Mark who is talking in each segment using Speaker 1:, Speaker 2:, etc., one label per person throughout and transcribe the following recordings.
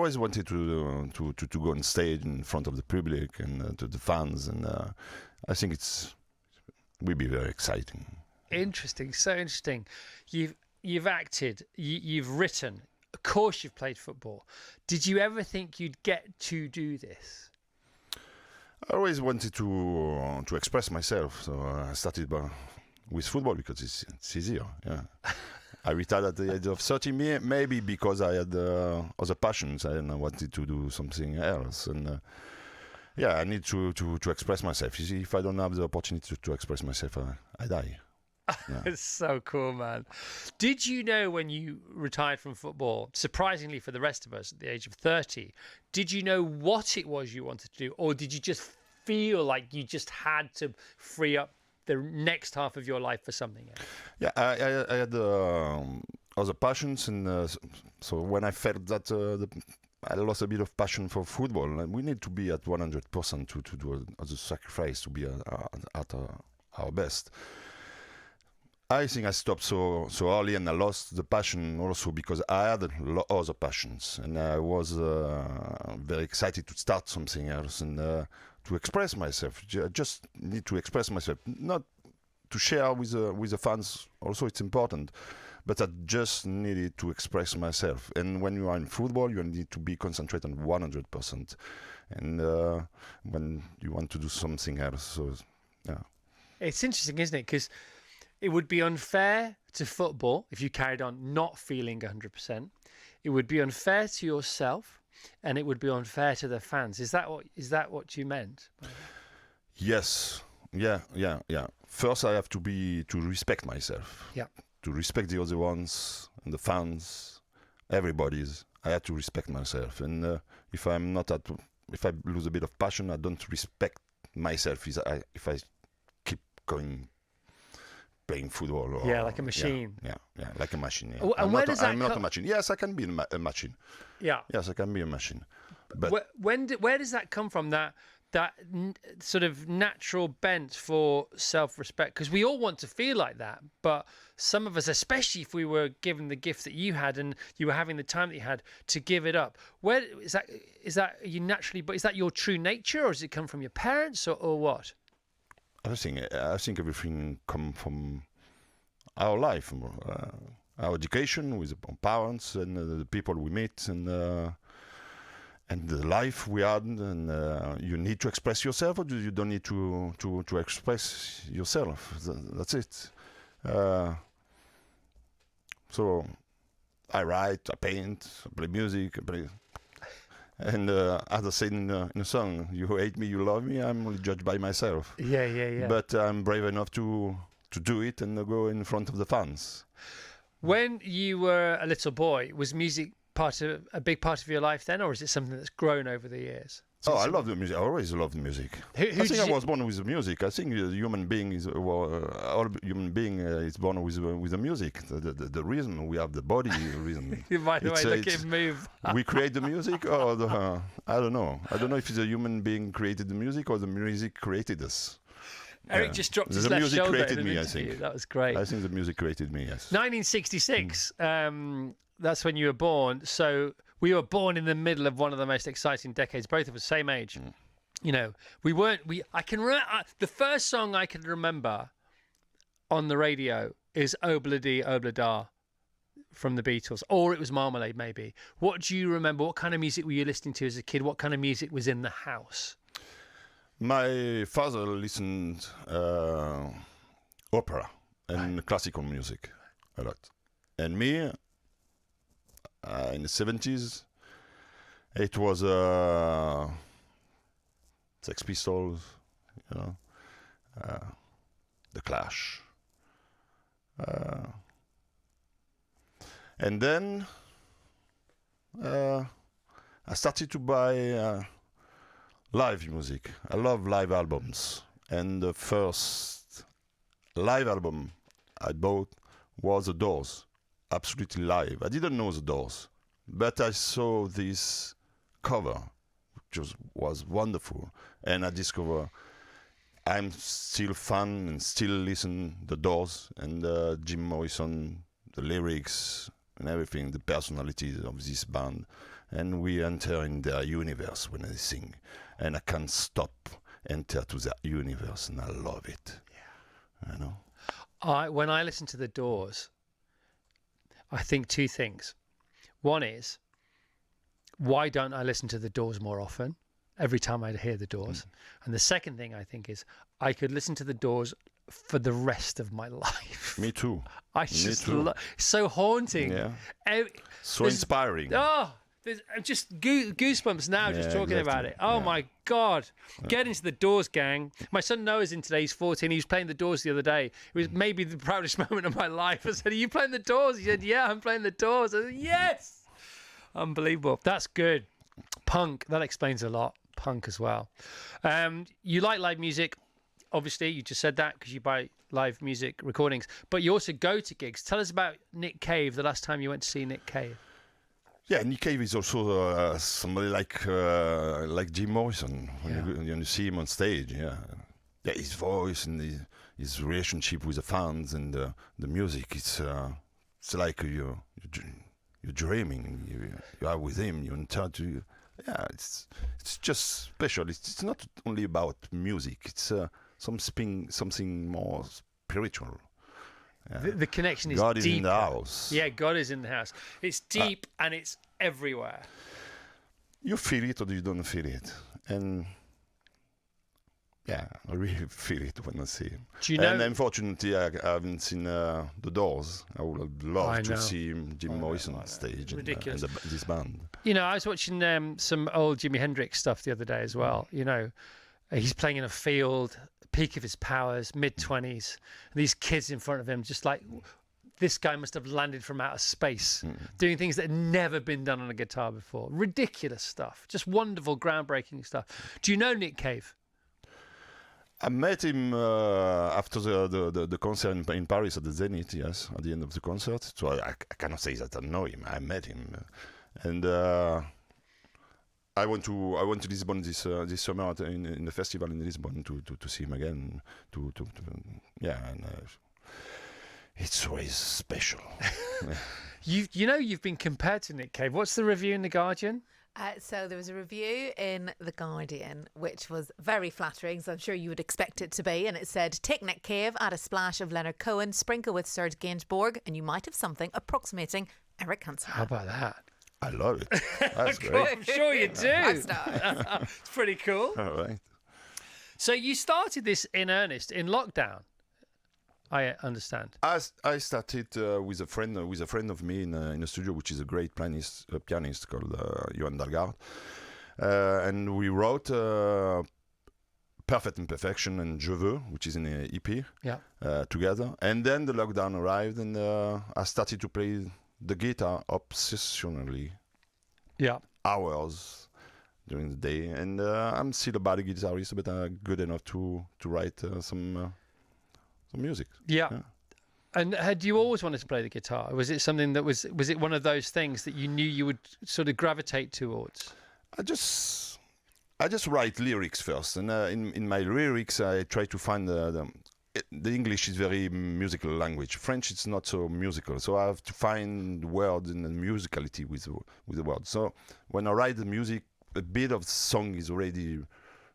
Speaker 1: always wanted to go on stage in front of the public and to the fans, and I think will be very exciting.
Speaker 2: Interesting, so interesting. You've acted, you've written, of course you've played football. Did you ever think you'd get to do this?
Speaker 1: I always wanted to express myself, so I started with football because it's easier. Yeah. I retired at the age of 30, maybe because I had other passions and I wanted to do something else. And I need to express myself. You see, if I don't have the opportunity to express myself, I die. Yeah.
Speaker 2: It's so cool, man. Did you know when you retired from football, surprisingly for the rest of us at the age of 30, did you know what it was you wanted to do, or did you just feel like you just had to free up the next half of your life for something else?
Speaker 1: Yeah, I had other passions, and so when I felt that I lost a bit of passion for football, and we need to be at 100% to do a sacrifice to be at our best. I think I stopped so early, and I lost the passion also because I had other passions, and I was very excited to start something else and to express myself. I just need to express myself, not to share with the fans. Also, it's important, but I just needed to express myself. And when you are in football, you need to be concentrated on 100%, and when you want to do something else, so yeah,
Speaker 2: it's interesting, isn't it? Because it would be unfair to football if you carried on not feeling 100%. It would be unfair to yourself, and it would be unfair to the fans. Is that what you meant?
Speaker 1: Yes. Yeah. First, I have to respect myself.
Speaker 2: Yeah.
Speaker 1: To respect the other ones and the fans, everybody's. I have to respect myself, and if I lose a bit of passion, I don't respect myself. If I keep going. Playing football,
Speaker 2: like a machine.
Speaker 1: Yeah, like a machine. Yeah.
Speaker 2: Oh, and
Speaker 1: I'm not a machine. Yes, I can be a machine.
Speaker 2: Yeah.
Speaker 1: Yes, I can be a machine. But
Speaker 2: where does that come from? That sort of natural bent for self-respect, because we all want to feel like that, but some of us, especially if we were given the gift that you had and you were having the time that you had, to give it up. Where is that you naturally? But is that your true nature, or does it come from your parents, or what?
Speaker 1: I think everything comes from our life, our education with our parents and the people we meet, and the life we had. And you need to express yourself, or you don't need to express yourself. That's it. So I write, I paint, I play music, and as I said in a song, you hate me, you love me, I'm only judged by myself.
Speaker 2: Yeah.
Speaker 1: But I'm brave enough to do it and go in front of the fans.
Speaker 2: When you were a little boy, was music a big part of your life then, or is it something that's grown over the years?
Speaker 1: I love the music. I always loved music. I was born with the music. I think the human being all human being is born with the music. The reason we have the body reason.
Speaker 2: By the way, look at him move.
Speaker 1: We create the music, or I don't know. I don't know if the human being created the music or the music created us.
Speaker 2: Eric just dropped his left shoulder. The music created me, I think. That was great.
Speaker 1: I think the music created me, yes.
Speaker 2: 1966, that's when you were born. So we were born in the middle of one of the most exciting decades, both of us, same age. You know, I can remember, the first song I can remember on the radio is Obla-Dee, Obla-Da from the Beatles, or it was Marmalade maybe. What do you remember? What kind of music were you listening to as a kid? What kind of music was in the house?
Speaker 1: My father listened opera and classical music a lot. And me, in the 70s, it was Sex Pistols, The Clash. And then I started to buy live music. I love live albums. And the first live album I bought was The Doors. Absolutely live. I didn't know The Doors, but I saw this cover, which was wonderful, and I discovered I'm still fan and still listen The Doors and Jim Morrison, the lyrics and everything, the personalities of this band, and we enter in their universe when they sing, and I can't stop enter to their universe, and I love it. Yeah. You know.
Speaker 2: When I listen to the Doors, I think two things. One is, why don't I listen to the Doors more often? Every time I hear the Doors. And the second thing I think is, I could listen to the Doors for the rest of my life.
Speaker 1: Me too.
Speaker 2: I just so haunting.
Speaker 1: Yeah. So inspiring.
Speaker 2: Oh, there's just goosebumps now just talking about it. Oh my God. Get into the Doors, gang. My son Noah's in today. He's 14. He was playing the Doors the other day. It was maybe the proudest moment of my life. I said, are you playing the Doors? He said, yeah, I'm playing the Doors. I said, yes. Unbelievable. That's good. Punk. That explains a lot. Punk as well. You like live music. Obviously, you just said that because you buy live music recordings, but you also go to gigs. Tell us about Nick Cave, the last time you went to see Nick Cave.
Speaker 1: Yeah, Nick Cave is also somebody like Jim Morrison. When you see him on stage, his voice and his relationship with the fans and the music, it's like you're dreaming. You are with him, you enter to... Yeah, it's just special. It's not only about music. It's something more spiritual.
Speaker 2: The connection is
Speaker 1: God
Speaker 2: deeper.
Speaker 1: is in the house.
Speaker 2: Yeah, God is in the house. It's deep and it's everywhere.
Speaker 1: You feel it or you don't feel it, and I really feel it when I see him.
Speaker 2: Do you know?
Speaker 1: And unfortunately, I haven't seen the Doors. I would love to see Jim Morrison on stage and this band.
Speaker 2: You know, I was watching some old Jimi Hendrix stuff the other day as well. You know, he's playing in a field, peak of his powers, mid-20s. These kids in front of him, just like, this guy must have landed from outer space, doing things that had never been done on a guitar before. Ridiculous stuff. Just wonderful, groundbreaking stuff. Do you know Nick Cave?
Speaker 1: I met him after the concert in Paris at the Zenith, yes, at the end of the concert. So I cannot say that I know him. I met him. And I went to Lisbon this summer in the festival in Lisbon to see him again. And it's always special.
Speaker 2: You've been compared to Nick Cave. What's the review in The Guardian?
Speaker 3: So there was a review in The Guardian, which was very flattering, so I'm sure you would expect it to be. And it said, take Nick Cave, add a splash of Leonard Cohen, sprinkle with Serge Gainsbourg, and you might have something approximating Eric Cantona.
Speaker 2: How about that?
Speaker 1: I love it. That's great.
Speaker 2: I'm sure you do. It's pretty cool.
Speaker 1: All right.
Speaker 2: So you started this in earnest in lockdown, I understand.
Speaker 1: I started with a friend of me in a studio, which is a great pianist called Johan Dalgaard, and we wrote Perfect Imperfection and Je Veux, which is in an EP, together. And then the lockdown arrived, and I started to play the guitar obsessionally, hours during the day. And I'm still a bad guitarist, but I'm good enough to write some music. Yeah.
Speaker 2: And had you always wanted to play the guitar? Was it something that was it one of those things that you knew you would sort of gravitate towards?
Speaker 1: I just write lyrics first, and in my lyrics I try to find the English is very musical language. French it's not so musical, so I have to find words and the musicality with the words. So when I write the music, a bit of the song is already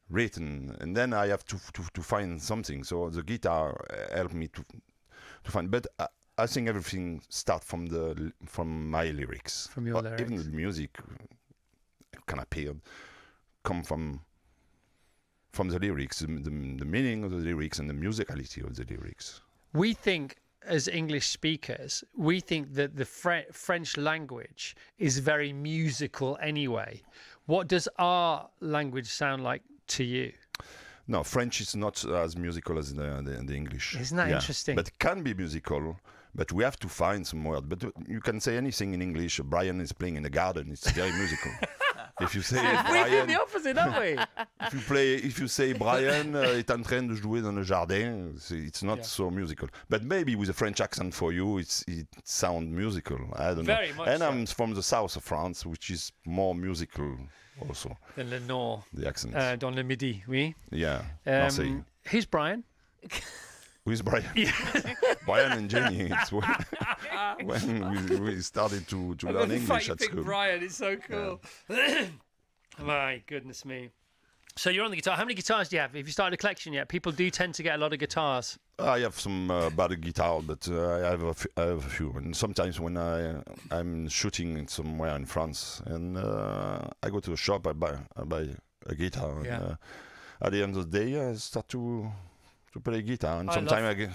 Speaker 1: written, and then I have to find something. So the guitar helped me to find. But I think everything starts from my lyrics.
Speaker 2: From your lyrics.
Speaker 1: Even the music can come from the lyrics, the meaning of the lyrics and the musicality of the lyrics.
Speaker 2: We think, as English speakers, we think that the French language is very musical anyway. What does our language sound like to you?
Speaker 1: No, French is not as musical as the English.
Speaker 2: Isn't that interesting?
Speaker 1: But it can be musical, but we have to find some word. But you can say anything in English. Brian is playing in the garden. It's very musical. If you say
Speaker 2: Brian, we've been the opposite, haven't we?
Speaker 1: If you say Brian est en train de jouer dans le jardin, it's not so musical. But maybe with a French accent for you, it sounds musical. I don't know.
Speaker 2: Very much.
Speaker 1: And
Speaker 2: so.
Speaker 1: I'm from the south of France, which is more musical also.
Speaker 2: Dans le nord.
Speaker 1: The accent.
Speaker 2: Dans le midi, oui.
Speaker 1: Yeah. Marseille.
Speaker 2: Who's Brian?
Speaker 1: With Brian. Brian and Jenny. It's when we started to learn English at school.
Speaker 2: Brian, it's so cool. Yeah. My goodness me. So you're on the guitar. How many guitars do you have? Have you started a collection yet? People do tend to get a lot of guitars.
Speaker 1: I have some bad guitar, but I have a few. And sometimes when I'm shooting somewhere in France, and I go to a shop, I buy a guitar.
Speaker 2: Yeah.
Speaker 1: And, at the end of the day, I start to play guitar. And sometimes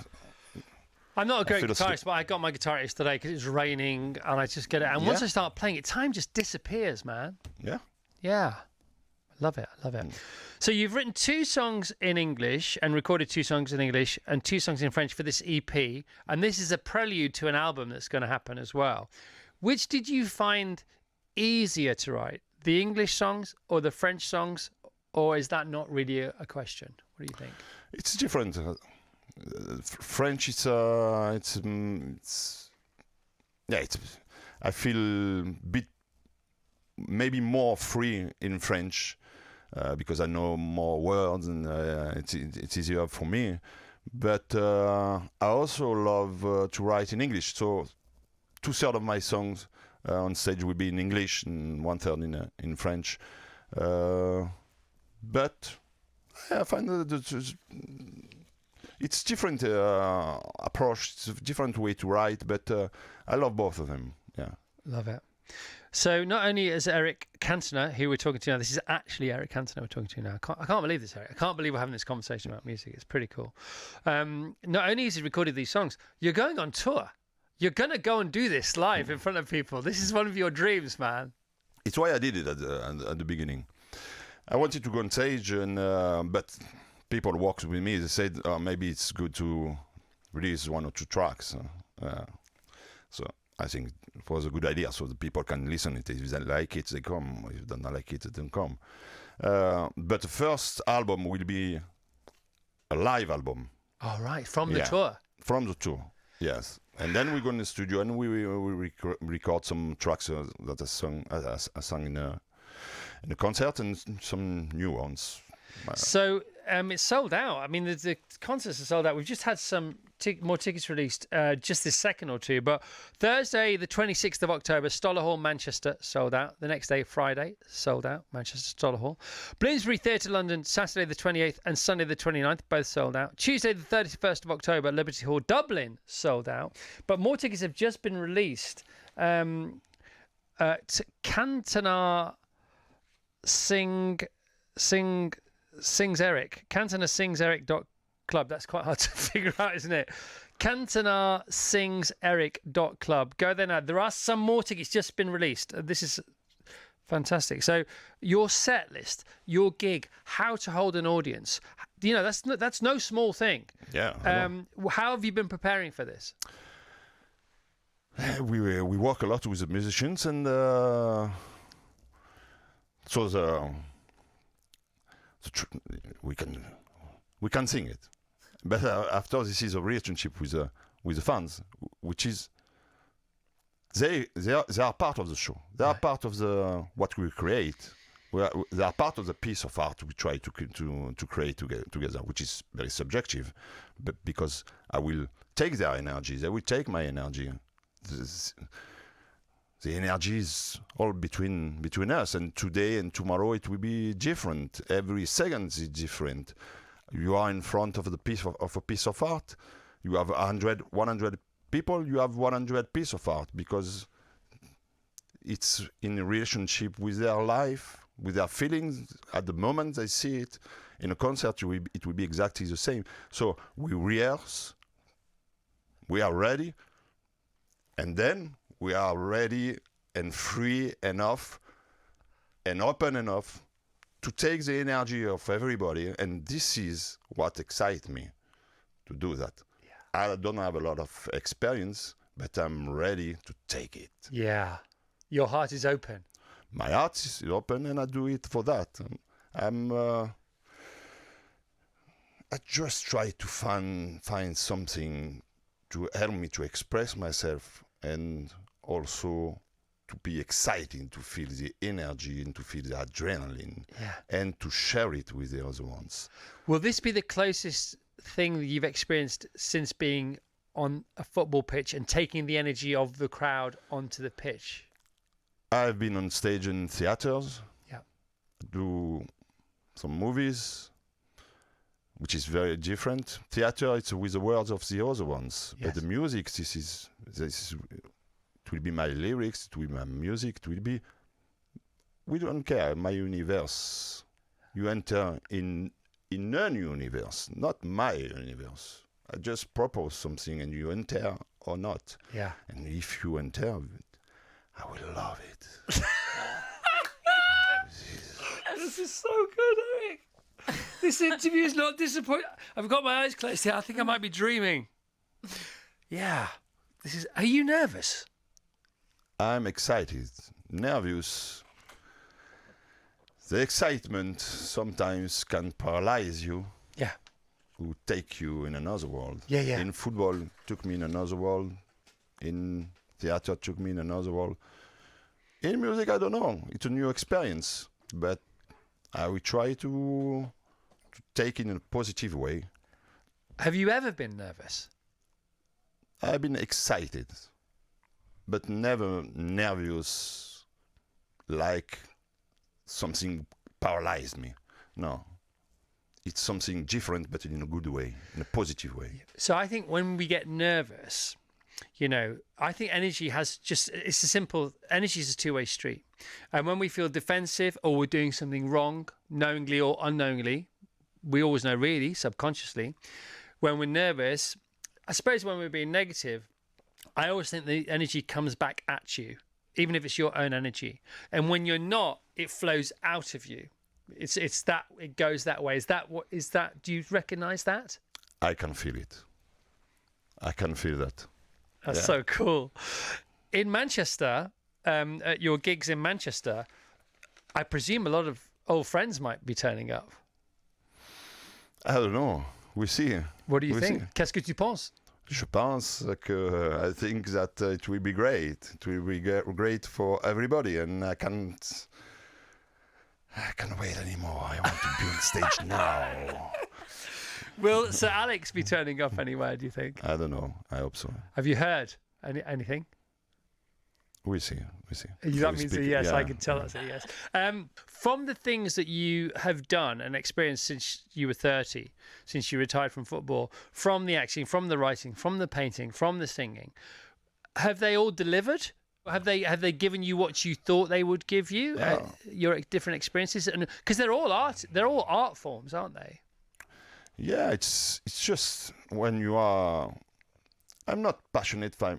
Speaker 2: I'm not a great
Speaker 1: feel
Speaker 2: guitarist, but I got my guitar yesterday because it was raining, and I just get it. And once I start playing it, time just disappears, man.
Speaker 1: Yeah.
Speaker 2: Yeah. Love it. So you've written 2 songs in English and recorded 2 songs in English and 2 songs in French for this EP. And this is a prelude to an album that's going to happen as well. Which did you find easier to write? The English songs or the French songs? Or is that not really a question? What do you think?
Speaker 1: It's different. French, I feel bit maybe more free in French. Because I know more words and it's easier for me. But I also love to write in English. So 2/3 of my songs on stage will be in English and 1/3 in French. But I find that it's different approach. It's a different way to write. But I love both of them. Yeah,
Speaker 2: love it. So not only is Eric Cantona, who we're talking to now, this is actually Eric Cantona we're talking to now. I can't believe this, Eric. I can't believe we're having this conversation about music. It's pretty cool. Not only has he recorded these songs, you're going on tour. You're going to go and do this live in front of people. This is one of your dreams, man.
Speaker 1: It's why I did it at the beginning. I wanted to go on stage, but people walked with me. They said, maybe it's good to release 1 or 2 tracks. So I think it was a good idea, so the people can listen to it. If they like it, they come. If they don't like it, they don't come. But the first album will be a live album.
Speaker 2: All right, from the tour.
Speaker 1: From the tour, yes. And then we go in the studio and we record some tracks that I sang in a concert and some new ones.
Speaker 2: So it's sold out. I mean, the concerts are sold out. We've just had some more tickets released just this second or two. But Thursday, the 26th of October, Stoller Hall, Manchester, sold out. The next day, Friday, sold out, Manchester, Stoller Hall. Bloomsbury Theatre, London, Saturday the 28th and Sunday the 29th, both sold out. Tuesday, the 31st of October, Liberty Hall, Dublin, sold out. But more tickets have just been released. Cantona Sings Eric. Cantona Sings Eric.club. That's quite hard to figure out, isn't it? Cantona Sings Eric.club. Go there now. There are some more tickets just been released. This is fantastic. So your set list, your gig, how to hold an audience. You know, that's no small thing.
Speaker 1: Yeah.
Speaker 2: How have you been preparing for this?
Speaker 1: We work a lot with the musicians and so we can sing it, but after this is a relationship with the fans, which is they are part of the show. They are part of what we create. They are part of the piece of art we try to create together, which is very subjective, but because I will take their energy, they will take my energy. The energy is all between us, and today and tomorrow it will be different. Every second is different. You are in front of a piece of art. You have 100 people. You have 100 pieces of art because it's in a relationship with their life, with their feelings. At the moment they see it. In a concert, it will be exactly the same. So we rehearse. We are ready, and then we are ready and free enough and open enough to take the energy of everybody. And this is what excites me to do that. Yeah. I don't have a lot of experience, but I'm ready to take it.
Speaker 2: Yeah. Your heart is open.
Speaker 1: My heart is open and I do it for that. I just try to find something to help me to express myself and also to be exciting, to feel the energy and to feel the adrenaline and to share it with the other ones.
Speaker 2: Will this be the closest thing that you've experienced since being on a football pitch and taking the energy of the crowd onto the pitch?
Speaker 1: I've been on stage in theaters.
Speaker 2: Yeah.
Speaker 1: Do some movies, which is very different. Theater, it's with the words of the other ones.
Speaker 2: Yes.
Speaker 1: But the music, this is it will be my lyrics, it will be my music, it will be, we don't care, my universe. You enter in a universe, not my universe. I just propose something and you enter or not.
Speaker 2: Yeah.
Speaker 1: And if you enter, I will love it.
Speaker 2: This is so good, Eric. This interview is not disappointing. I've got my eyes closed here. I think I might be dreaming. Yeah. Are you nervous?
Speaker 1: I'm excited, nervous. The excitement sometimes can paralyze you.
Speaker 2: Yeah.
Speaker 1: To take you in another world.
Speaker 2: Yeah, yeah.
Speaker 1: In football, took me in another world. In theater, took me in another world. In music, I don't know. It's a new experience, but I will try to take it in a positive way.
Speaker 2: Have you ever been nervous?
Speaker 1: I've been excited, but never nervous like something paralyzed me. No. It's something different, but in a good way, in a positive way.
Speaker 2: So I think when we get nervous, I think energy it's a simple, energy is a two-way street. And when we feel defensive or we're doing something wrong, knowingly or unknowingly, we always know really, subconsciously, when we're nervous, I suppose when we're being negative, I always think the energy comes back at you, even if it's your own energy. And when you're not, it flows out of you. It's that it goes that way. Is that? Do you recognise that?
Speaker 1: I can feel it. I can feel that.
Speaker 2: That's so cool. In Manchester, at your gigs in Manchester, I presume a lot of old friends might be turning up.
Speaker 1: I don't know. We see.
Speaker 2: What do you think? Qu'est-ce que tu penses?
Speaker 1: Je pense que I think that it will be great. It will be great for everybody, and I can't wait anymore. I want to be on stage now.
Speaker 2: Will Sir Alex be turning up anywhere, do you think?
Speaker 1: I don't know. I hope so.
Speaker 2: Have you heard anything?
Speaker 1: We see.
Speaker 2: That means a yes.
Speaker 1: Yeah.
Speaker 2: I can tell that's a yes. From the things that you have done and experienced since you were 30, since you retired from football, from the acting, from the writing, from the painting, from the singing, have they all delivered? Have they given you what you thought they would give you?
Speaker 1: Yeah.
Speaker 2: Your different experiences, and because they're all art forms, aren't they?
Speaker 1: Yeah, it's just when you are. I'm not passionate by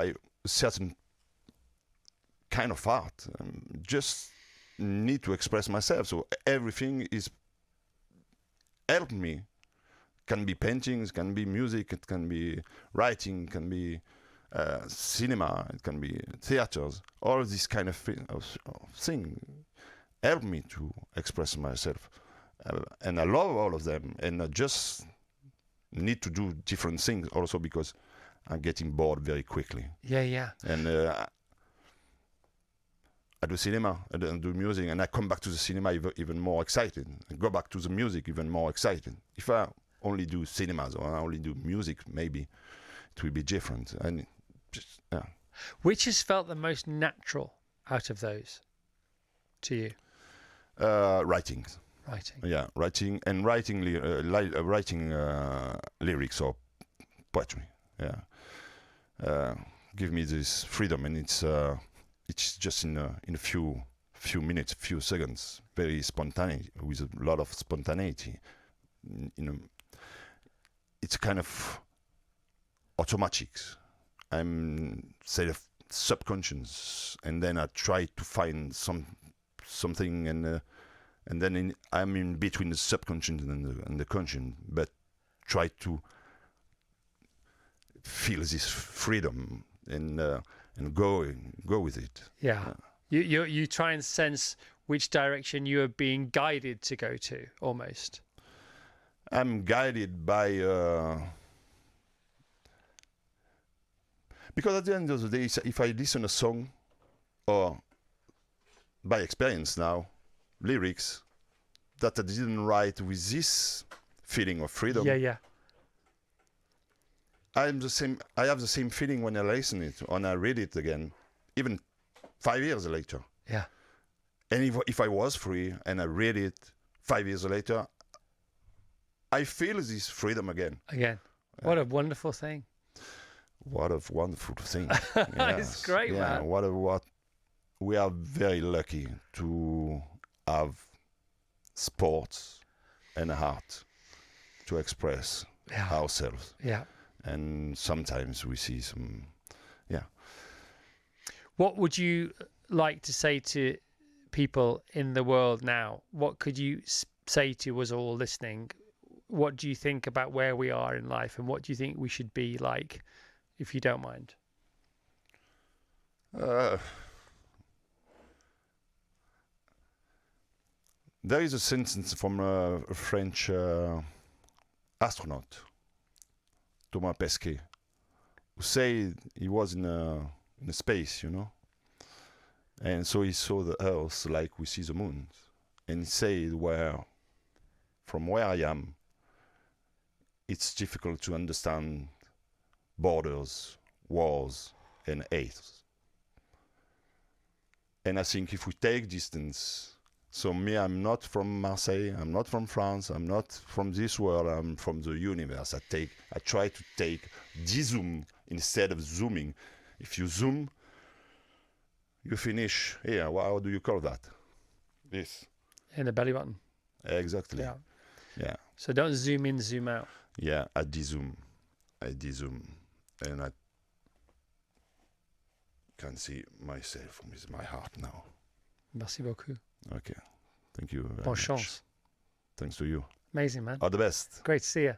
Speaker 1: a certain kind of art. Just need to express myself. So everything is help me. Can be paintings, can be music, it can be writing, can be cinema, it can be theaters. All of this kind of thing help me to express myself. And I love all of them. And I just need to do different things also because I'm getting bored very quickly.
Speaker 2: Yeah.
Speaker 1: And I do cinema, I do music, and I come back to the cinema even more excited. I go back to the music even more excited. If I only do cinemas or I only do music, maybe it will be different. And just, yeah.
Speaker 2: Which has felt the most natural out of those to you?
Speaker 1: Writing. Yeah, writing lyrics or poetry. Yeah, give me this freedom, and it's just in a few minutes, few seconds, very spontaneous, with a lot of spontaneity. It's kind of automatic. I'm say subconscious, and then I try to find something, and then I'm in between the subconscious and the conscious, but try to feel this freedom and go with it.
Speaker 2: Yeah. You try and sense which direction you are being guided to go to, almost.
Speaker 1: I'm guided by because at the end of the day, if I listen a song, or by experience now, lyrics that I didn't write with this feeling of freedom,
Speaker 2: Yeah.
Speaker 1: I'm the same. I have the same feeling when I listen it, when I read it again, even 5 years later.
Speaker 2: Yeah.
Speaker 1: And if I was free and I read it 5 years later, I feel this freedom again.
Speaker 2: Again. What a wonderful thing.
Speaker 1: What a wonderful thing.
Speaker 2: It's great, man.
Speaker 1: What we are very lucky to have sports and art to express ourselves.
Speaker 2: Yeah.
Speaker 1: And sometimes we see some,
Speaker 2: What would you like to say to people in the world now? What could you say to us all listening? What do you think about where we are in life, and what do you think we should be like, if you don't mind?
Speaker 1: There is a sentence from a French astronaut, Thomas Pesquet, who said he was in a space, and so he saw the Earth like we see the moon, and he said, from where I am, it's difficult to understand borders, wars, and hate. And I think if we take distance, so me, I'm not from Marseille, I'm not from France, I'm not from this world, I'm from the universe. I try to take de-zoom instead of zooming. If you zoom, you finish here. How do you call that? This.
Speaker 2: In the belly button.
Speaker 1: Exactly. Yeah.
Speaker 2: So don't zoom in, zoom out.
Speaker 1: Yeah, I de-zoom. And I can see myself with my heart now.
Speaker 2: Merci beaucoup.
Speaker 1: Okay. Thank you very
Speaker 2: Bonne
Speaker 1: much.
Speaker 2: chance.
Speaker 1: Thanks to you.
Speaker 2: Amazing, man.
Speaker 1: All the best.
Speaker 2: Great to see you.